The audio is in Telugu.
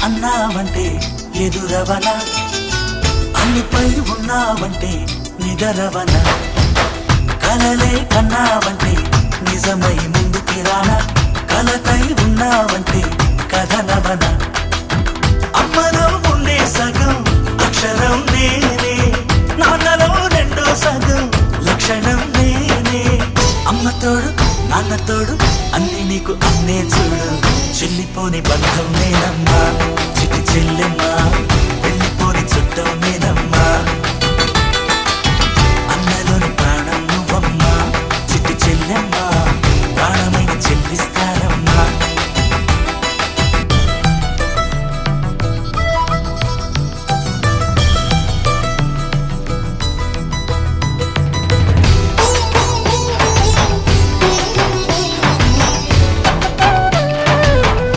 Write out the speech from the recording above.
అన్నావంటే ఎదురవన, అన్నిపై ఉన్నావంటే నిదరవన, కలలే కన్నావంటే నిజమై ముందుకి రానా, కలతై ఉన్నావంటే కథనవన. అమ్మలో ఉండే సగం అక్షరం నేనే, నాన్నలో రెండో సగం లక్షణం నేనే. అమ్మ తోడు నాన్న తోడు అన్ని నీకు అన్నే చూడు, చెల్లిపోని బంధం నేనమ్మా చిట్టి చెల్లెమ్మా.